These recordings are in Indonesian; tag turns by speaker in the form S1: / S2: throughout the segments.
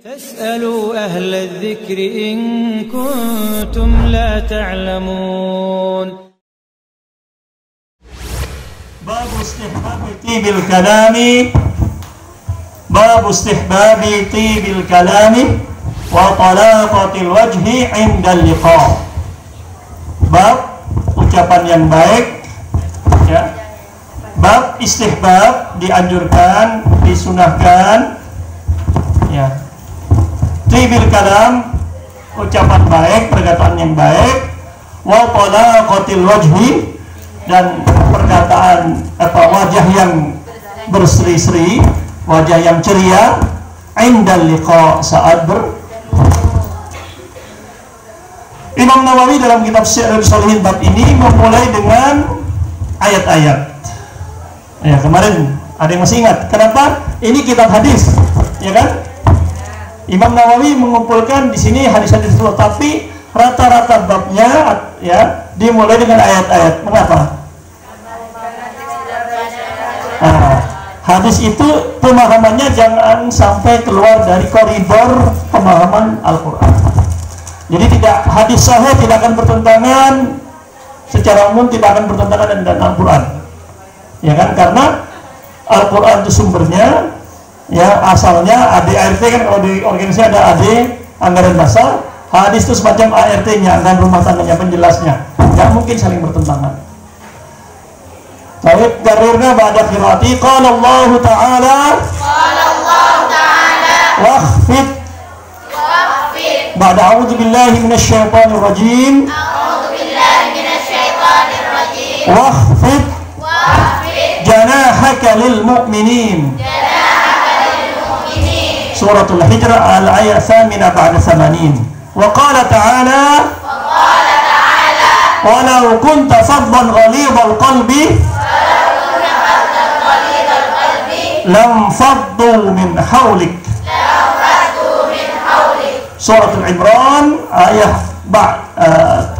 S1: فاسألوا أهل الذكر إن كنتم لا تعلمون.
S2: باب استحباب طيب الكلام باب استحباب طيب الكلام وطلاقة الوجه عند اللقاء. Bab ucapan yang baik, ya. Bab istihbab, dianjurkan, disunahkan, ya. Tibil kalam, ucapan baik, perkataan yang baik, wa talaqatil wajhi, dan perkataan wajah yang berseri-seri, wajah yang ceria, indal liqa, saat Imam Nawawi dalam kitab Syi'rul Shalihin bab ini memulai dengan ayat-ayat. Ya, kemarin ada yang masih ingat kenapa ini kitab hadis, ya kan? Imam Nawawi mengumpulkan di sini hadis-hadis itu, tapi rata-rata babnya, ya, dimulai dengan ayat-ayat. Mengapa? Nah, hadis itu pemahamannya jangan sampai keluar dari koridor pemahaman Al-Quran. Jadi tidak, hadis sahih tidak akan bertentangan, secara umum tidak akan bertentangan dengan Al-Quran, ya kan? Karena Al-Quran itu sumbernya, ya, asalnya ADART kan, kalau di organisasi ada AD, anggaran dasar. Hadis itu semacam ART-nya, anggaran rumah tangganya, penjelasnya. Tidak mungkin saling bertentangan. Baik, karirnya ba'da qiraati qala Allah Ta'ala wakhfid ba'da a'udzu billahi minasyaitonir rajim wakhfid janahaka lil mu'minin. Suratul Hijrah al-ayat thamina ba'da thamanin. Wa qala ta'ala walau kunta faddan ghalidhal qalbi lam faddu min hawlik. Suratul Imran ayat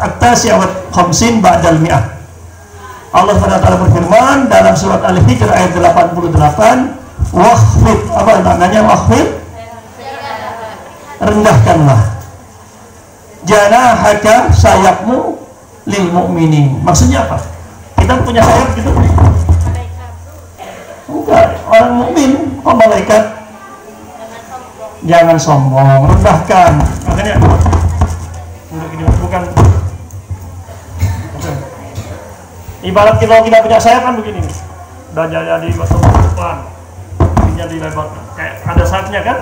S2: at-tasi'ah wa 50 ba'dal mi'ah. Allah SWT berfirman dalam surat Al-Hijr ayat 88, wakhfid, apa maknanya wakhfid? Rendahkanlah janahaka, sayapmu, lil mu'minin. Maksudnya apa? Kita punya sayap gitu? Enggak, orang mukmin, kok malaikat? Jangan sombong, rendahkan. Makanya bukan. Ibarat kita tidak punya sayap kan begini nih. Udah jadi batu depan, jadi lebar, kayak ada sayapnya kan?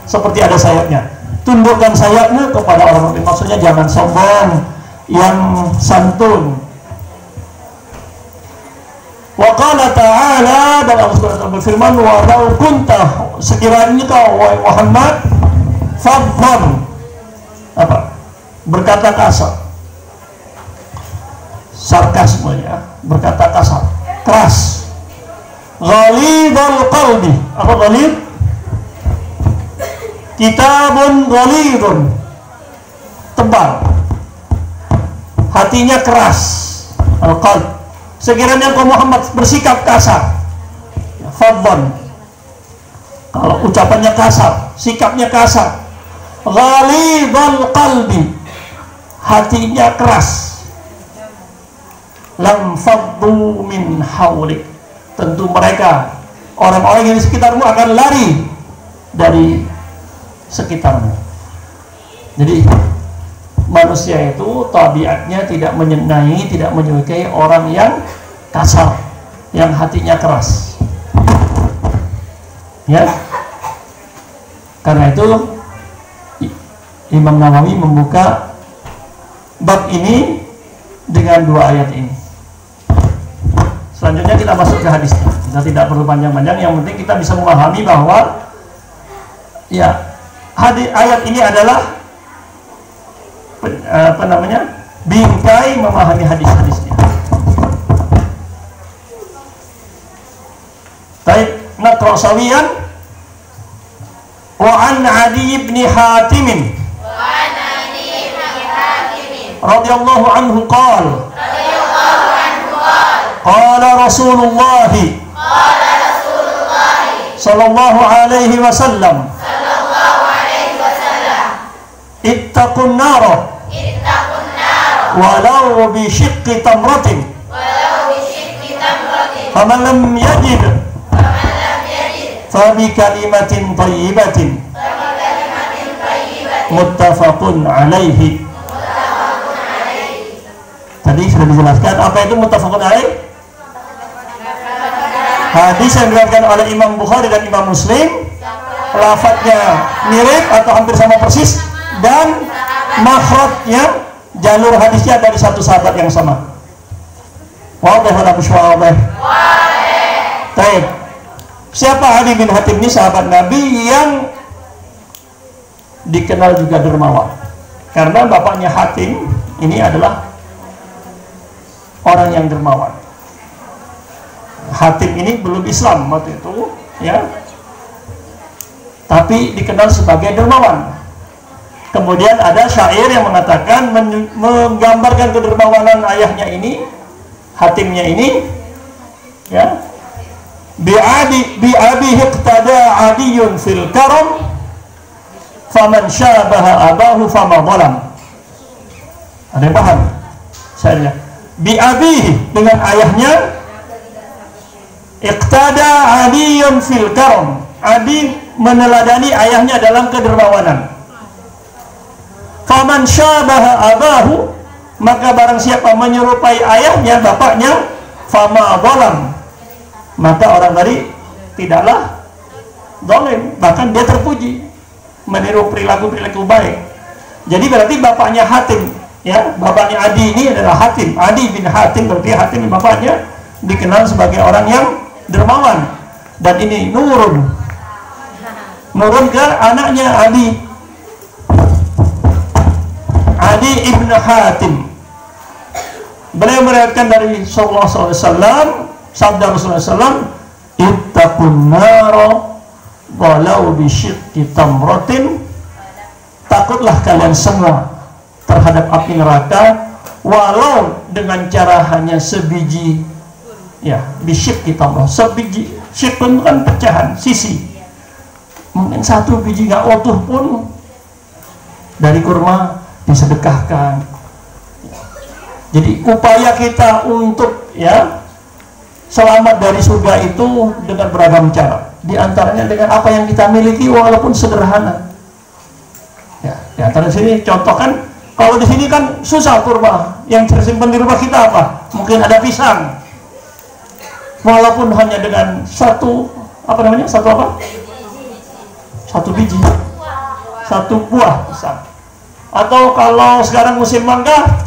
S2: Seperti ada sayapnya. Tundukkan sayapmu kepada orang mukmin. Maksudnya jangan sombong, yang santun. Wa qala ta'ala, dan Allah SWT berfirman, walau kunta, sekiranya kau wahai Muhammad fadhlan, apa? Berkata kasar, sarkasme, ya, berkata kasar, keras. Ghalidhal qalbi, apa ghalidh? Kitabun ghalidhun, tebal, hatinya keras, al-qalb. Sekiranya kau Muhammad bersikap kasar, fadhlan, kalau ucapannya kasar, sikapnya kasar, ghalidhal qalbi, hatinya keras, lam faddu min hawlik, tentu mereka, orang-orang yang di sekitarmu akan lari dari sekitarmu. Jadi manusia itu tabiatnya tidak menyenangi, tidak menyukai orang yang kasar, yang hatinya keras, ya. Karena itu Imam Nawawi membuka bab ini dengan dua ayat ini. Selanjutnya kita masuk ke hadisnya. Kita tidak perlu panjang-panjang, yang penting kita bisa memahami bahwa, ya, ayat ini adalah bingkai memahami hadis-hadisnya. Baik, naqra sawiyan. Wa an Adi bin Hatim radhiyallahu anhu qala qala Rasulullah sallallahu alaihi wasallam ittaqun nara walau bi syiqqi tamratin faman lam yajid fa bi kalimatin thayyibatin muttafaqun alaihi. Tadi sudah dijelaskan apa itu muttafaqun alaihi. Hadis yang diriwayatkan oleh Imam Bukhari dan Imam Muslim, lafadznya mirip atau hampir sama persis, dan makhrajnya, jalur hadisnya dari satu sahabat yang sama. Wadih wala musyawabih. Baik. Siapa Adi bin Hatim ini? Sahabat Nabi yang dikenal juga dermawan, karena bapaknya Hatim ini adalah orang yang dermawan. Hatim ini belum Islam waktu itu, ya, tapi dikenal sebagai dermawan. Kemudian ada syair yang mengatakan, menggambarkan kedermawanan ayahnya ini, Hatimnya ini, ya, bi abihi iqtada adiyun fil karam faman syabaha abahu fama zalam. Ada yang paham? Saya bi abihi, dengan ayahnya, iqtada adiyun fil karam, Adi meneladani ayahnya dalam kedermawanan. Faman syabaha abahu, maka barang siapa menyerupai ayahnya, bapaknya, fama zalam, maka orang tadi tidaklah zalim, bahkan dia terpuji, meniru perilaku-perilaku baik. Jadi berarti bapaknya Hatim, ya, bapaknya Adi ini adalah Hatim. Adi bin Hatim, berarti Hatim bapaknya dikenal sebagai orang yang dermawan. Dan ini nurun ke anaknya Adi ibn Hatim. Beliau meriwayatkan dari Rasulullah SAW, sabda Rasulullah SAW, ittaqun nara walau bisyiqqi tamratin, takutlah kalian semua terhadap api neraka walau dengan cara hanya sebiji, ya, bisyiqqi tamrah, sebiji. Syiq itu kan pecahan, sisi, mungkin satu biji nggak utuh pun dari kurma disedekahkan. Jadi upaya kita untuk, ya, selamat dari surga itu dengan beragam cara. Di antaranya dengan apa yang kita miliki walaupun sederhana. Ya, di antara sini contoh kan, kalau di sini kan susah kurma, yang tersimpan di rumah kita apa? Mungkin ada pisang. Walaupun hanya dengan satu biji, satu buah pisang. Atau kalau sekarang musim mangga,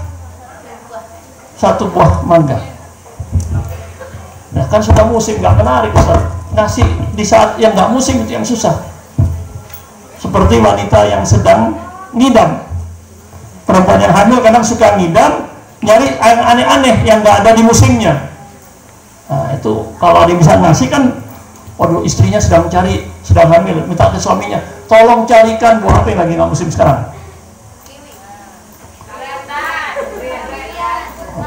S2: satu buah mangga. Nah kan sudah musim, nggak menarik Ustaz. Ngasih di saat yang nggak musim itu yang susah. Seperti wanita yang sedang ngidam, perempuan yang hamil kadang suka ngidam, nyari yang aneh-aneh yang nggak ada di musimnya. Nah itu kalau dia bisa ngasih kan, waduh, istrinya sedang hamil, minta ke suaminya, tolong carikan buah apa yang lagi nggak musim sekarang.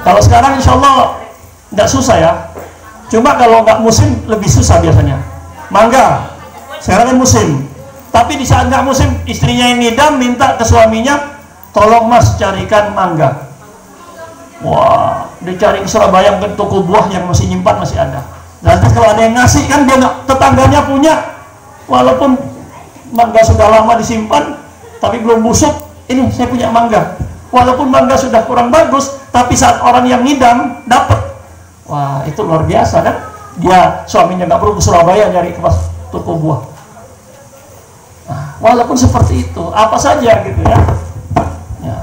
S2: Kalau sekarang insya Allah nggak susah ya. Cuma kalau nggak musim lebih susah biasanya. Mangga, sekarang kan musim. Tapi di saat nggak musim, istrinya yang ngidam minta ke suaminya, tolong mas carikan mangga. Wah, dicari ke Surabaya ke toko buah yang masih nyimpan masih ada. Nanti kalau ada yang ngasih kan dia nggak, tetangganya punya, walaupun mangga sudah lama disimpan, tapi belum busuk. Ini saya punya mangga. Walaupun mangga sudah kurang bagus, tapi saat orang yang ngidam dapat. Wah, itu luar biasa kan? Dia suaminya nggak perlu ke Surabaya nyari ke toko buah. Nah, walaupun seperti itu, apa saja gitu ya. Ya.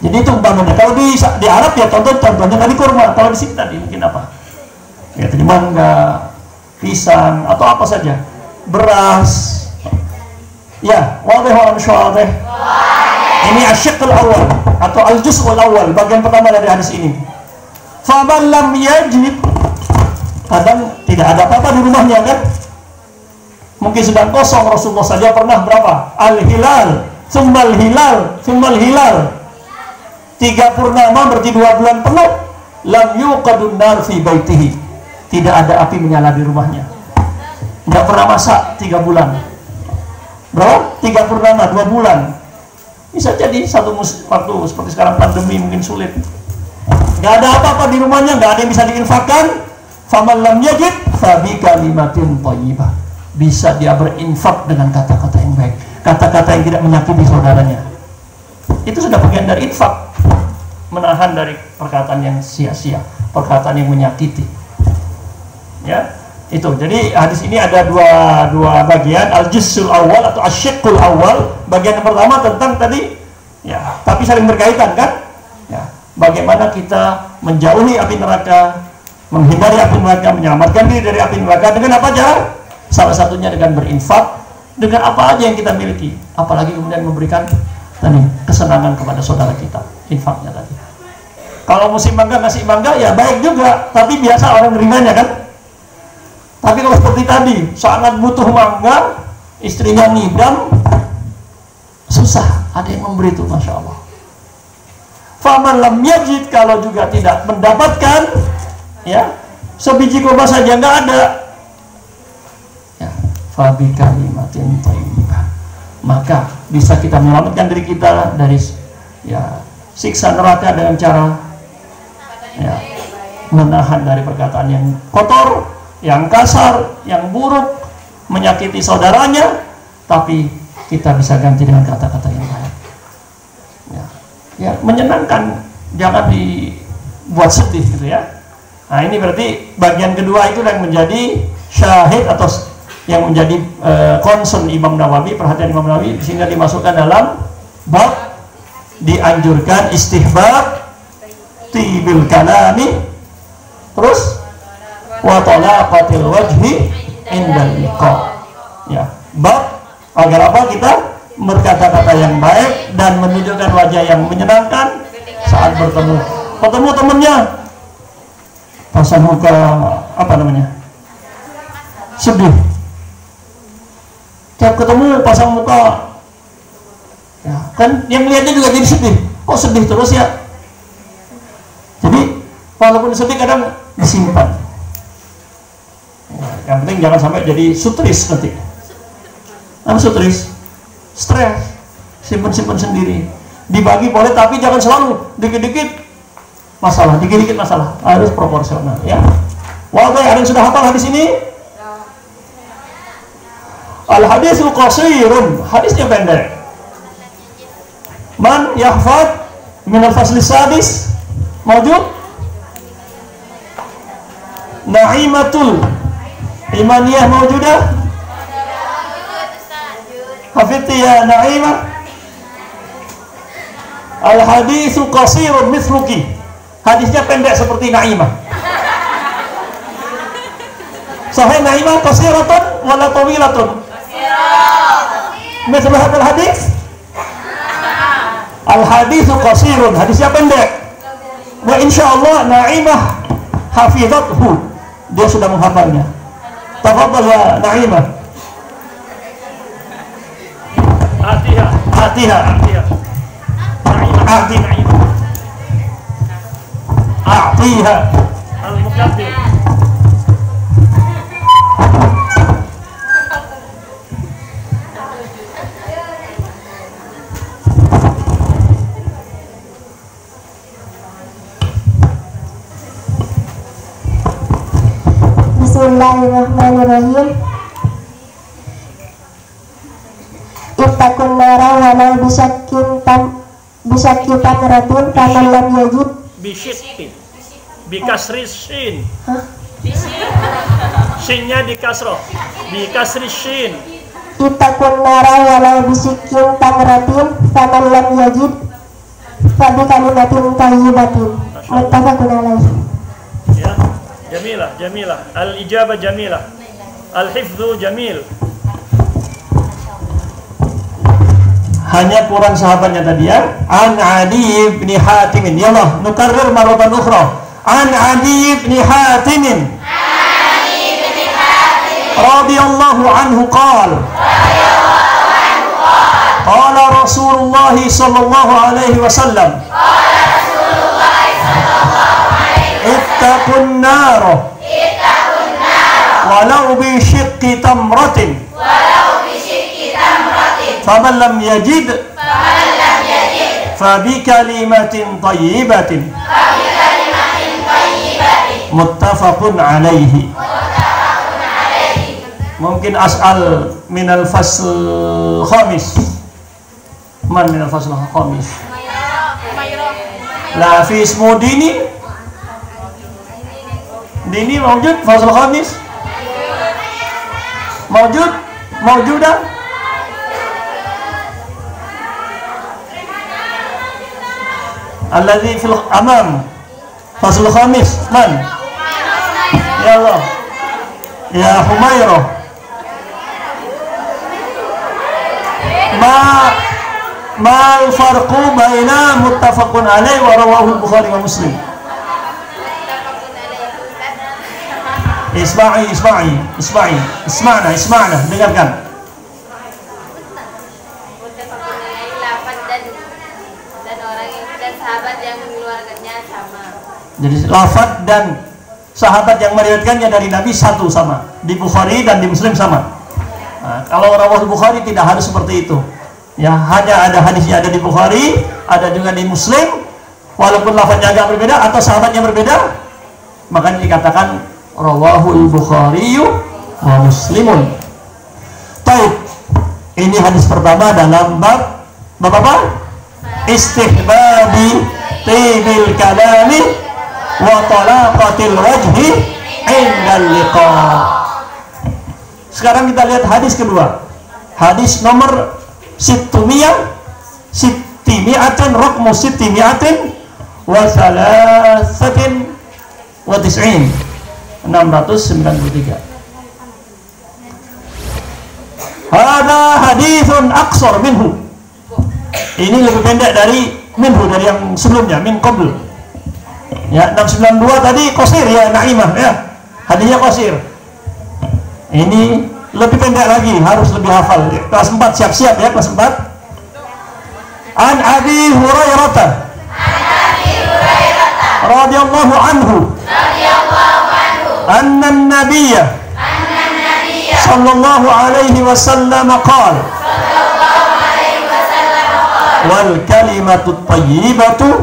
S2: Jadi itu umpamanya. Kalau di Arab ya contohnya tadi kurma. Kalau di sini tadi mungkin apa? Ya tadi mangga, pisang atau apa saja, beras. Ya, wadih wa syawabih. Ini asyiqul awal atau al-juz'ul awal, bagian pertama dari hadis ini. Faman lam yajid, kadang tidak ada apa-apa di rumahnya kan, mungkin sedang kosong. Rasulullah saja pernah berapa? Al-hilal, summal hilal, summal hilal, 3 purnama berarti 2 bulan penuh. Lam yuqadun nar fi baitihi, tidak ada api menyala di rumahnya. Tidak pernah masak 3 bulan. Berapa? 3 purnama, 2 bulan. Bisa jadi satu waktu seperti sekarang pandemi mungkin sulit. Nggak ada apa-apa di rumahnya, nggak ada yang bisa diinfakkan. Faman lam yajid fabi kalimatin thayyibah. Bisa dia berinfak dengan kata-kata yang baik, kata-kata yang tidak menyakiti saudaranya. Itu sudah bagian dari infak, menahan dari perkataan yang sia-sia, perkataan yang menyakiti. Ya, itu. Jadi hadis ini ada dua bagian, al-juz'ul awal atau asyiqqul awal. Bagian yang pertama tentang tadi, ya, tapi saling berkaitan kan? Ya, bagaimana kita menjauhi api neraka, menghindari api neraka, menyelamatkan diri dari api neraka dengan apa aja? Salah satunya dengan berinfak, dengan apa aja yang kita miliki, apalagi kemudian memberikan tadi kesenangan kepada saudara kita, infaknya tadi. Kalau musim mangga ngasih mangga ya baik juga, tapi biasa orang nerimanya kan. Tapi kalau seperti tadi sangat butuh mangga, istrinya ngidam, susah ada yang memberi itu, masya Allah. Faman lam yajid, kalau juga tidak mendapatkan, ya sebiji kurma saja nggak ada, ya fabi kalimatin thayyibah, maka bisa kita menyelamatkan diri kita dari ya siksa neraka dengan cara ya menahan dari perkataan yang kotor, yang kasar, yang buruk, menyakiti saudaranya, tapi kita bisa ganti dengan kata-kata yang baik. Ya, menyenangkan, jangan dibuat sedih gitu ya. Nah, ini berarti bagian kedua itu yang menjadi syahid atau yang menjadi concern Imam Nawawi, perhatian Imam Nawawi, sehingga dimasukkan dalam bab dianjurkan istihbab tibil kalami, terus wa talaqatil wajhi indal liqa. Ya, bab agar apa? Kita berkata-kata yang baik dan menunjukkan wajah yang menyenangkan saat bertemu. Ketemu temannya pasang muka apa namanya? Sedih. Tiap ketemu pasang muka, ya kan yang melihatnya juga jadi sedih. Oh sedih terus ya. Jadi walaupun sedih kadang disimpan. Yang penting jangan sampai jadi sutris nanti. Apa sutris? Stres, simpen-simpen sendiri. Dibagi boleh, tapi jangan selalu dikit-dikit masalah, dikit-dikit masalah. Harus proporsional, ya. Wadah, ada yang sudah hafal hadis ini? Al hadisul qasirun, hadisnya pendek. Man yahfad min al faslis sadis mawjud na'imatul imaniyah mawjudah. Hafidti ya Na'imah. Al-hadithu qasirun mithluki. Hadisnya pendek seperti Na'imah. Sahih Na'imah qasiratun wala tawilatun? Mithlu hadzal hadis? Al-hadithu qasirun, hadisnya pendek. Wa insyaallah Na'imah hafizathu. Dia sudah menghafalnya. Tafadhal ya Na'imah. Atiha Na'imah. Atiha al-muqaddim.
S3: Bismillahirrahmanirrahim. Ittaqun nara walau bisakkin tamratin faman lam yajid
S2: Bisyikkin, bikasri shin. Shinnya dikasroh, bikasri shin.
S3: Ittaqun nara walau bisakkin tamratin faman lam yajid fabi kalimatin thayyibatin. Muttafaqun alaih.
S2: Ya, jamilah. Al-ijabah jamilah. Al-hifdzu jamil. Hanya kurang sahabatnya tadi ya. An Adi bin Hatim. Ya Allah, nukarrir maratan ukhra. An Adi bin Hatim. Radhiyallahu anhu qala. Qala Rasulullah sallallahu alaihi wasallam. Ittaqun nar. Walau bi syiqqi tamratin. Faman lam yajid Fabi kalimatin thayyibatin muttafaqun alaihi. Mungkin as'al minal fasl khamis. Man minal fasl khamis? La fi ismu dini. Dini mawjud fasl khamis? Mawjud? Mawjudah? Alladhi fil amam fasl khamis. Man? Ya Allah. Ya Humairah. Ma al-farqu baina muttafaqun alaih wa rawahu Bukhari wa Muslim. Isma'na, dengarkan.
S4: Dan orang dan sahabat yang mengeluarkannya sama.
S2: Jadi lafaz dan sahabat yang meriwayatkannya dari Nabi satu sama. Di Bukhari dan di Muslim sama. Nah, kalau rawahul Bukhari tidak harus seperti itu. Ya, hanya ada hadisnya ada di Bukhari, ada juga di Muslim, walaupun lafaznya agak berbeda atau sahabatnya berbeda, makanya dikatakan rawahul Bukhari wa Muslimun. Baik, ini hadis pertama dalam bab apa? Istihbabi tibil kalami wa talaqatil wajhi indal liqa. Sekarang kita lihat hadis kedua. Hadis nomor Sittimi'atin raqmu sittimi'atin wa thalathatin wa tis'in 693. Hada hadithun aqsar minhu. Ini lebih pendek dari minhu, dari yang sebelumnya, min qabl. Ya, 692 tadi qasir ya Naimah ya. Hadisnya qasir. Ini lebih pendek lagi, harus lebih hafal. Kelas 4 siap-siap ya, kelas 4. An Abi Hurairah radhiyallahu anhu anna an-nabiyya sallallahu alaihi wasallam qala wal kalimatu thayyibatu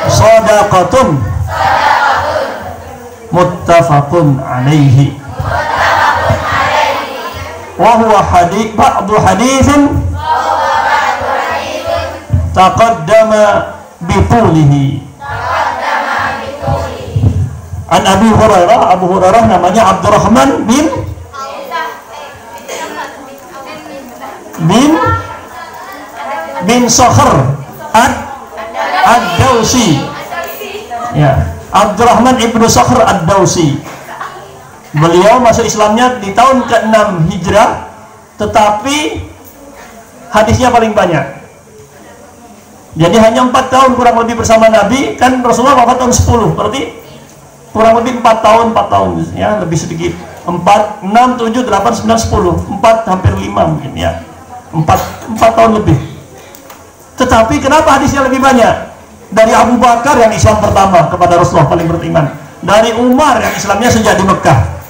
S2: sadaqatun muttafaqun alaihi. وهو بعض حديث تقدم بطوله. An Abi Hurairah, Abu Hurairah namanya Abdurrahman bin Sakhr ad-Dawsi. Ya, Abdurrahman ibnu Sakhr ad-Dawsi. Beliau masuk Islamnya di tahun ke-6 Hijrah, tetapi hadisnya paling banyak. Jadi hanya 4 tahun kurang lebih bersama Nabi, kan Rasulullah wafat tahun 10, berarti kurang lebih 4 tahun ya, lebih sedikit. 4, 6, 7, 8, 9, 10, 4 hampir 5 mungkin ya. 4 tahun lebih. Tetapi kenapa hadisnya lebih banyak? Dari Abu Bakar yang Islam pertama kepada Rasulullah paling beriman. Dari Umar yang Islamnya sejak di Mekah.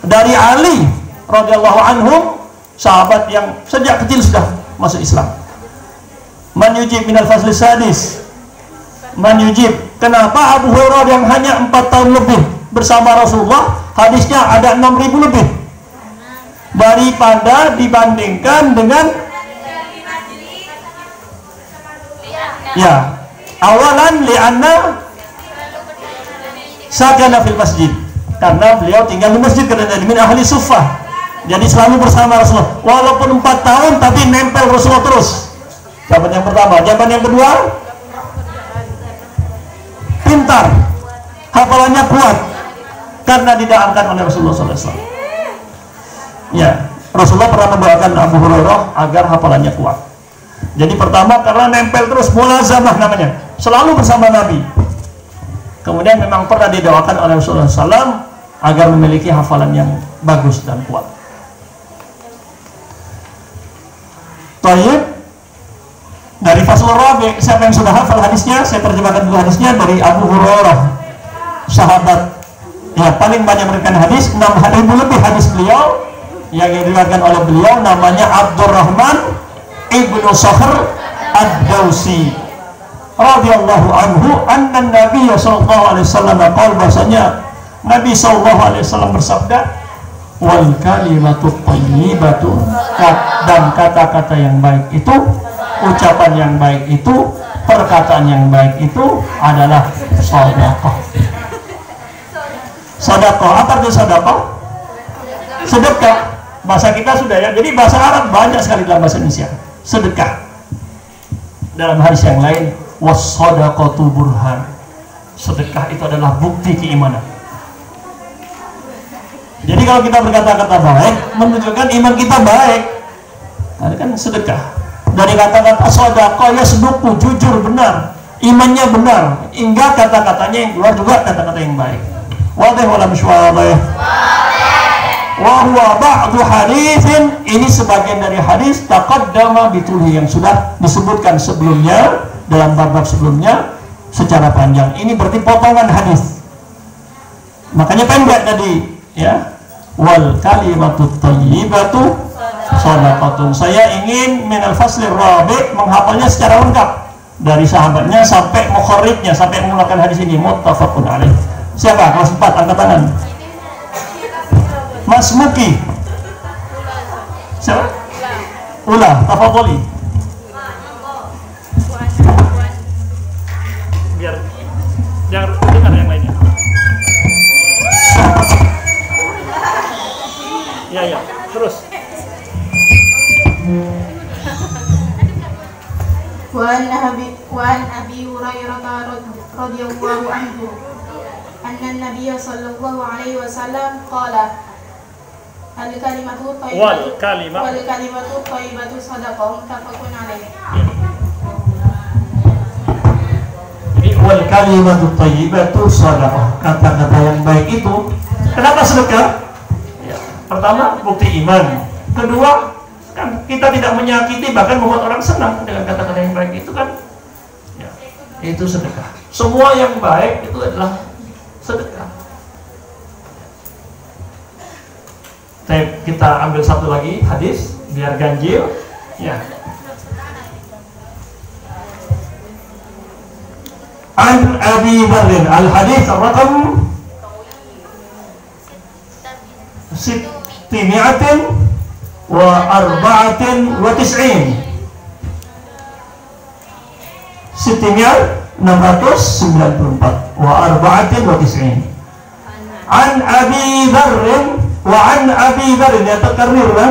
S2: Dari Ali radhiyallahu anhum, sahabat yang sejak kecil sudah masuk Islam. Man yujib minal fasli sadis. Man yujib. Kenapa Abu Hurairah yang hanya 4 tahun lebih bersama Rasulullah, hadisnya ada 6.000 lebih daripada dibandingkan dengan ya, awalan li'anna sakana fil masjid, karena beliau tinggal di masjid, karena dari min ahli suffah, jadi selalu bersama Rasulullah walaupun 4 tahun tapi nempel Rasulullah terus. Jawaban yang pertama. Jawaban yang kedua, pintar, hafalannya kuat karena didoakan oleh Rasulullah SAW. Ya, Rasulullah pernah mendoakan Abu Hurairah agar hafalannya kuat. Jadi pertama karena nempel terus, mulazamah namanya, selalu bersama Nabi. Kemudian memang pernah didoakan oleh Rasulullah SAW agar memiliki hafalan yang bagus dan kuat. Tayyib. Dari Faslul Rabi', siapa yang sudah hafal hadisnya, saya terjemahkan dulu hadisnya dari Abu Hurairah, sahabat ya paling banyak meriwayatkan hadis, 6.000 lebih hadis beliau yang diriwayatkan oleh beliau, namanya Abdurrahman ibnu Sakhr Ad-Dausi radhiyallahu anhu anna Nabi sallallahu alaihi wasallam qala, bahasanya Nabi sallallahu alaihi wasallam bersabda, wal kalimatu thayyibatu, dan kata-kata yang baik itu, ucapan yang baik itu, perkataan yang baik itu adalah sedekah. Sedekah, apa itu sedekah? Sedekah bahasa kita sudah ya. Jadi bahasa Arab banyak sekali dalam bahasa Indonesia. Sedekah. Dalam hadis yang lain, was-shadaqatu burhan. Sedekah itu adalah bukti keimanan. Jadi kalau kita berkata-kata baik, menunjukkan iman kita baik. Nah, kan sedekah. Dari kata-kata shadaqah ya seduku, jujur, benar. Imannya benar. Hingga kata-katanya yang keluar juga kata-kata yang baik. Wadih wala mishwadih. Wa huwa ba'du haditsin, ini sebagian dari hadis taqaddama bitulhi yang sudah disebutkan sebelumnya dalam bab-bab sebelumnya secara panjang. Ini berarti potongan hadis. Makanya pendek tadi ya. Wal kalimatut thayyibatu shadaqatun. Saya ingin minal faslir rabi' menghafalnya secara lengkap dari sahabatnya sampai mukharrijnya, sampai mengeluarkan hadis ini, muttafaqun alaih. Siapa? Kelas 4, angkat tangan. Mas Muki. Siapa? Ulah, tafadhali. Biar jangan dengar yang lainnya. Ya, terus.
S5: Wan Abi Hurairah radhiyallahu anhu anna Nabiy sallallahu alaihi wasallam qala al-kalimatu thayyibatu sadaqah, muttafaqun alaih.
S2: Wal kalimatu thayyibatu sadaqah, kata-kata yang baik itu. Kenapa sedekah? Ya, pertama bukti iman. Kedua, kan kita tidak menyakiti, bahkan membuat orang senang dengan kata-kata yang baik itu kan. Ya, itu sedekah. Semua yang baik itu adalah sedekah. Kita ambil satu lagi hadis biar ganjil ya. An Abi Dzar al hadis raqam 694 wa 94 an Abi Dzar wa an Abi Dzar, ya takarrir wa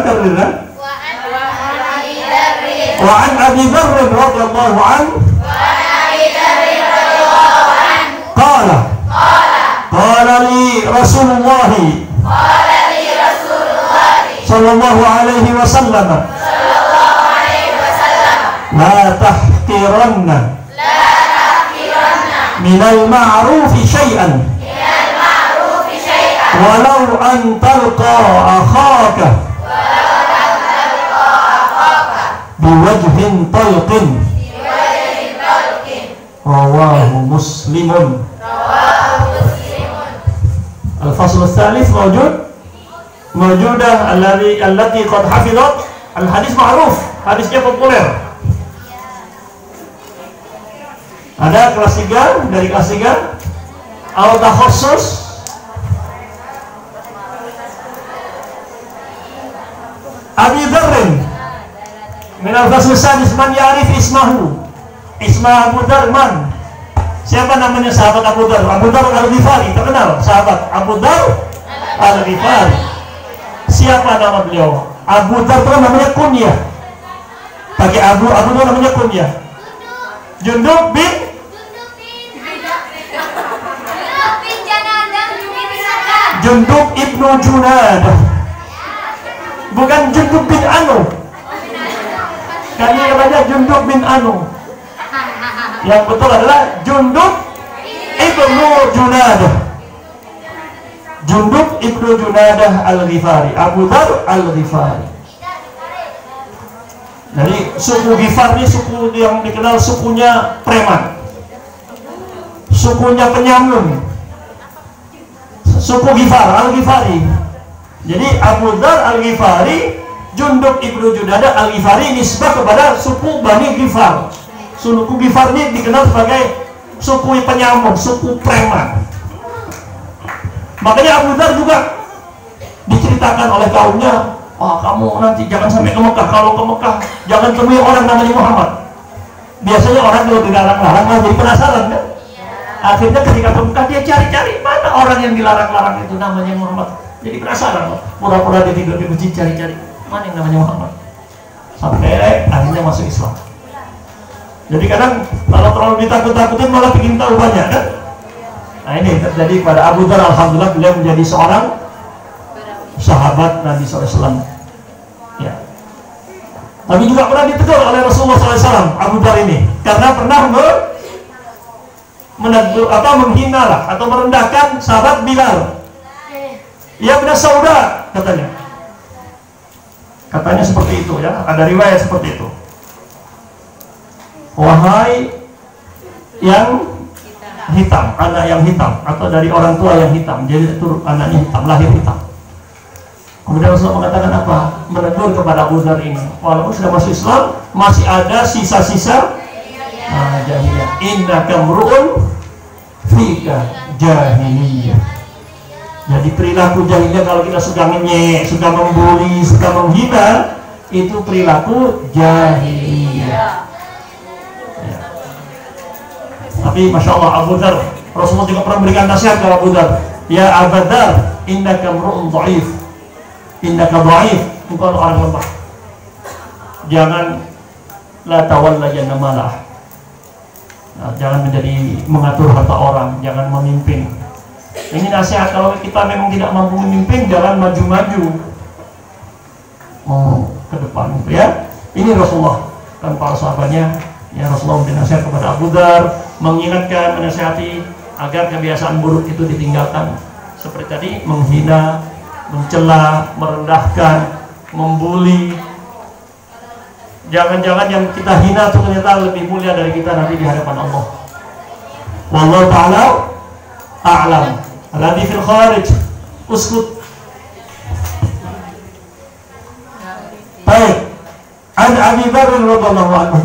S2: an Abi Dzar radhiyallahu anhu qala li Rasulullah sallallahu alaihi wasallam la tahqiranna minal ma'rufi syai'an walau an talqa akhaka biwajhin talqin rawahu muslimun. Al-fasl ats-tsalits mawjudah allati qad hafizat al-hadis ma'ruf, hadisnya populer. Ada kelas 3, dari kelas 3 al-takhassus Abi Dzar min al-fasl ats-tsadis man ya'rif ismahu, isma Abu Dzar man. Siapa namanya sahabat Abu Dzar? Abu Dzar al-Ghifari, terkenal sahabat Abu Dzar al-Ghifari. Siapa nama beliau? Abu Dzar itu namanya kunyah. Pakai Abu itu namanya kunyah. Jundub bin Jundub ibnu Junadah. Bukan Jundub bin Anu. Kami namanya Jundub bin Anu. Yang betul adalah Jundub ibnu Junadah. Jundub ibnu Junadah al-Ghifari, Abu Dzar al-Ghifari. Jadi suku Ghifar ini suku yang dikenal sukunya preman, sukunya penyamun, suku Ghifar al-Ghifari. Jadi Abu Dzar al-Ghifari Jundub ibnu Junada al-Ghifari nisbah kepada suku Bani Ghifar. Suku Ghifar ini dikenal sebagai suku penyambung, suku preman. Makanya Abu Dzar juga diceritakan oleh kaumnya, wah kamu nanti jangan sampai ke Mekah. Kalau ke Mekah jangan temui orang namanya Muhammad. Biasanya orang kalau dilarang-larang malah jadi penasaran kan? Akhirnya ketika ke Mekah dia cari-cari mana orang yang dilarang-larang itu namanya Muhammad. Jadi penasaran, pura-pura dia tidur di masjid cari-cari mana yang namanya Muhammad. Sampai akhirnya masuk Islam. Jadi kadang kalau terlalu ditakut-takutin malah bikin tahu banyak kan? Nah ini terjadi pada Abu Dzar. Alhamdulillah beliau menjadi seorang sahabat Nabi SAW. Ya. Tapi juga pernah ditegur oleh Rasulullah SAW Abu Dzar ini karena pernah menegur menghina lah atau merendahkan sahabat Bilal. Ya benar sauda katanya. Katanya seperti itu ya, ada riwayat seperti itu. Wahai yang hitam, anak yang hitam, atau dari orang tua yang hitam, jadi itu anaknya hitam, lahir hitam. Kemudian Rasulullah mengatakan apa? Menegur kepada Abu Dzar ini, walaupun sudah masuk Islam, masih ada sisa-sisa jahiliyah. Innaka mru'un fika jahiliyah. Jadi perilaku jahiliyah kalau kita suka ngenyek, suka membuli, suka menghina, itu perilaku jahiliyah. Ya. Tapi Masya Allah Abu Dzar, Rasulullah juga pernah memberikan nasihat kepada Abu Dzar. Ya Abu Dzar, innaka mru'un dha'if. Innaka dha'if, bukan orang lemah. Jangan la tawallajanna malah. Nah, jangan menjadi mengatur harta orang, jangan memimpin. Ini nasihat kalau kita memang tidak mampu memimpin, jangan maju-maju ke depan gitu ya. Ini Rasulullah dan para sahabatnya, ya Rasulullah memberi nasihat kepada Abu Dzar, mengingatkan, menasihati agar kebiasaan buruk itu ditinggalkan. Seperti tadi, menghina, mencela, merendahkan, membuli. Jangan-jangan yang kita hina itu ternyata lebih mulia dari kita nanti di hadapan Allah. Wallahu ta'ala a'lam. Alladhi fil kharij uskut. Baik. An Abi Dzar radhiyallahu anhu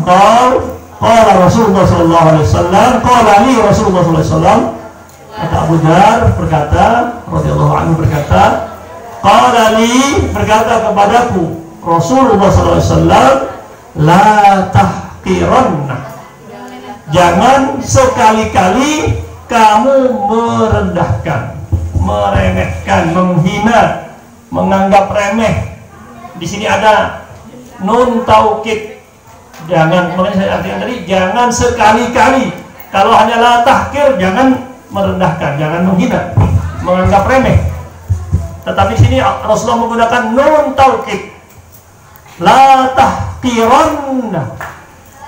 S2: qala Rasulullah sallallahu alaihi wasallam qala li Rasulullah sallallahu alaihi wasallam. Kata Abu Dzar berkata, radhiyallahu anhu berkata, qala li, berkata kepadaku Rasulullah sallallahu alaihi wasallam, la tahqiranna. Jangan sekali-kali kamu merendahkan, meremehkan, menghina, menganggap remeh. Di sini ada nun taukid. Jangan, makanya saya artikan tadi, jangan sekali-kali. Kalau hanya la tahqir, jangan merendahkan, jangan menghina, menganggap remeh. Tetapi di sini Rasulullah menggunakan nun taukid. La tahqiranna.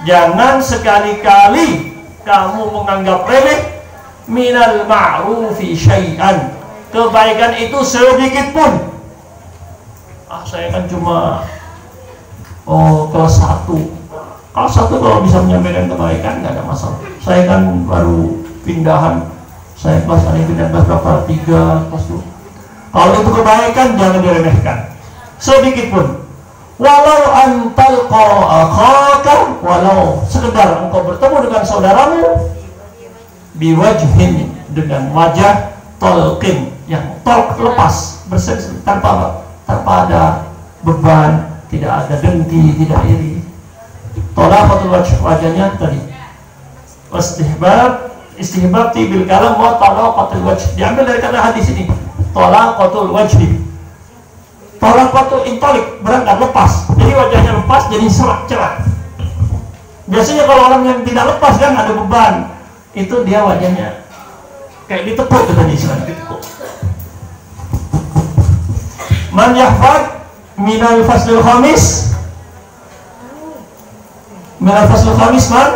S2: Jangan sekali-kali kamu menganggap remeh minal ma'rufi syai'an. Kebaikan itu sedikit pun. Saya kan cuma kelas 1. Kelas 1 kalau bisa menyampaikan kebaikan nggak ada masalah. Saya kan baru pindahan. Saya kelas ini pindah kelas berapa? 3, kelas 2. Kalau itu kebaikan jangan diremehkan. Sedikit pun. Walau antalqa akhaka, walau sekedar engkau bertemu dengan saudaramu biwajhin, dengan wajah talqin, yang talq lepas, bersih tanpa ada beban, tidak ada dengki, tidak iri. Talaqatul wajh, wajahnya tadi istihbab tibil kalam wa talaqatul wajh, diambil dari kata hadis ini. Talaqatul wajhi, talaqatul intalik, berangkat lepas, jadi wajahnya lepas, jadi serak cerah. Biasanya kalau orang yang tidak lepas kan ada beban, itu dia wajahnya kayak ditepuk, katanya istilahnya ditepuk. Man yahfad minal faslil khamis, minal faslil khamis man,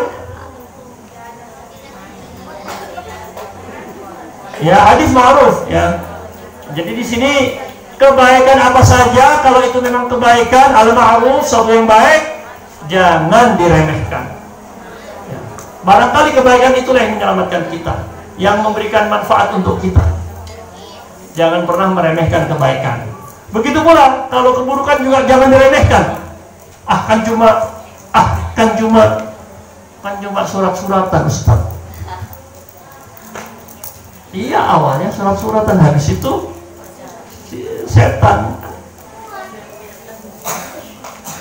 S2: ya hadis ma'ruf ya. Jadi di sini kebaikan apa saja, kalau itu memang kebaikan al-ma'ruf, sesuatu yang baik, jangan diremehkan. Ya. Barangkali kebaikan itulah yang menyelamatkan kita, yang memberikan manfaat untuk kita. Jangan pernah meremehkan kebaikan. Begitu pula kalau keburukan juga jangan diremehkan. Kan cuma surat-suratan, Ustaz. Iya, awalnya surat-suratan, habis itu setan.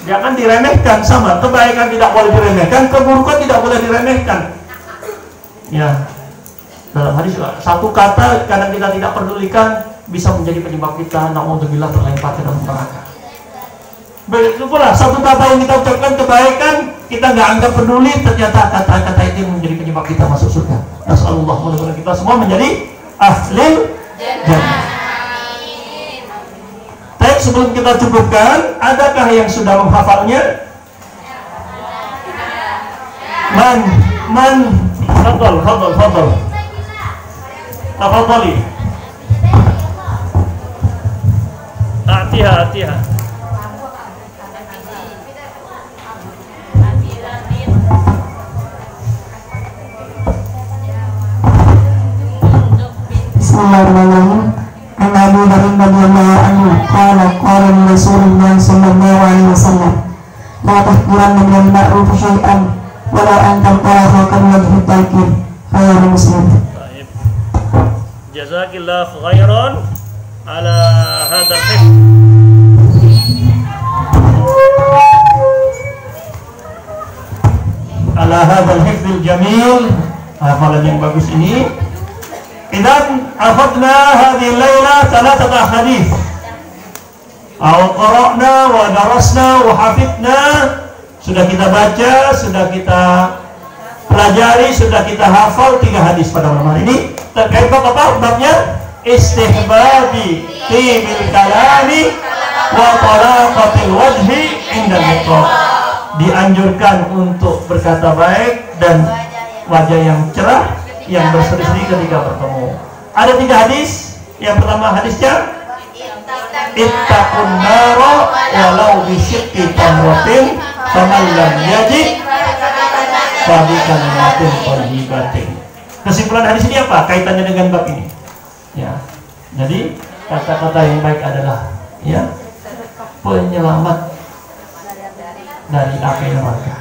S2: Jangan diremehkan, sama kebaikan tidak boleh diremehkan, keburukan tidak boleh diremehkan. Ya, dalam hadis satu kata kadang kita tidak pedulikan bisa menjadi penyebab kita naudzubillah terlempar ke dalam neraka. Begitu pula satu kata yang kita ucapkan kebaikan kita nggak anggap peduli, ternyata kata-kata itu menjadi penyebab kita masuk surga. Nasallallahu, mudah-mudahan kita semua menjadi ahli jannah. Tapi sebelum kita cukupkan, adakah yang sudah menghafalnya? Fadol. Tafadhali. Atiha.
S3: Bismillahirrahmanirrahim. An Abu Dharr radhiyallahu anhu qala Rasulullah sallallahu alaihi wasallam la tahqiranna min al-ma'ruf syai'an walau an talqahu kan wajhu talqin khairu muslim.
S2: Baik. Jazakillahu khairan ala hadzal hifz. Ala hadzal hifzil jamil, hafalan yang bagus ini. Idan akhadna hadhihi al-laila thalathata hadits. Qara'na wa darasna wa hafidna. Sudah kita baca, sudah kita pelajari, sudah kita hafal 3 hadis pada malam hari ini. Terkait apa babnya? Istihbabi tibil kalami wa talaqatil wajhi inda liqa. Dianjurkan untuk berkata baik dan wajah yang cerah, yang berseri-seri ketika bertemu. Ada 3 hadis. Yang pertama hadisnya ittaqun nara walau bisyiqqi tamratin faman lam yajid fa bi kalimatin thayyibatin. Kesimpulan hadis ini apa? Kaitannya dengan bab ini. Ya. Jadi kata-kata yang baik adalah ya penyelamat dari api neraka.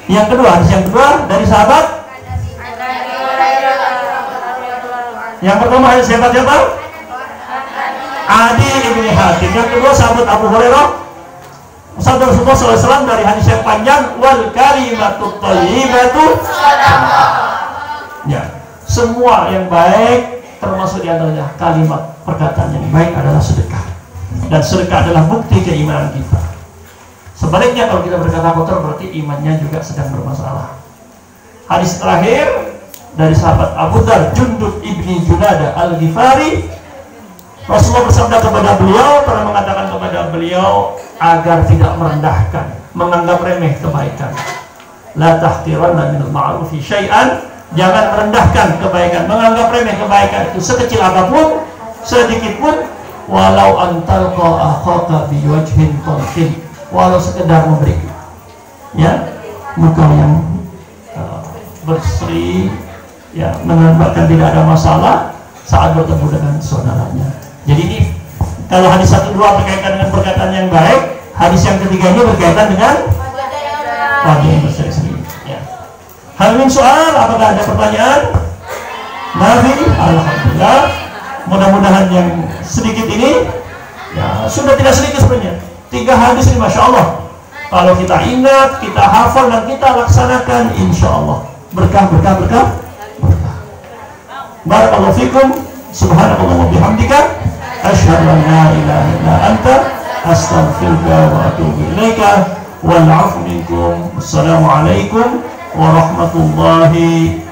S2: Yang kedua, hadis yang kedua dari sahabat. Yang pertama hadis siapa? Adi ibni Hatim. Yang kedua sahabat Abu Hurairah. Sabda Rasulullah SAW dari hadis yang panjang, wal kalimatut thayyibatu shadaqah. Ya, semua yang baik termasuk diantaranya kalimat perkataan yang baik adalah sedekah. Dan sedekah adalah bukti keimanan kita. Sebaliknya kalau kita berkata kotor berarti imannya juga sedang bermasalah. Hadis terakhir dari sahabat Abu Dharr Jundub ibni Junada al-Ghifari. Rasulullah bersabda kepada beliau, pernah mengatakan kepada beliau agar tidak merendahkan, menganggap remeh kebaikan. La tahqiranna minal ma'rufi syai'an. Jangan merendahkan kebaikan, menganggap remeh kebaikan itu sekecil apapun, sedikit pun, walau antalqa akhaka biwajhin talqin. Walau sekedar memberi ya muka yang berseri, ya menambahkan tidak ada masalah saat bertemu dengan saudaranya. Jadi ini kalau hadis 1-2 berkaitan dengan perkataan yang baik, hadis yang ketiga ini berkaitan dengan wajah yang berseri-seri. Ya. Hal min soal, apakah ada pertanyaan? Nabi, alhamdulillah. Mudah-mudahan yang sedikit ini ya sudah tidak sedikit sebenarnya. 3 hadis ini Masya Allah. Kalau kita ingat, kita hafal dan kita laksanakan, insya Allah berkah. Barakallahu fikum. Subhanakallah wa bihamdika asyhadu an la ilaha illa anta astaghfiruka wa atubu ilaika. Wal 'afwu minkum. Assalamualaikum warahmatullahi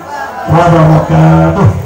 S2: wabarakatuh.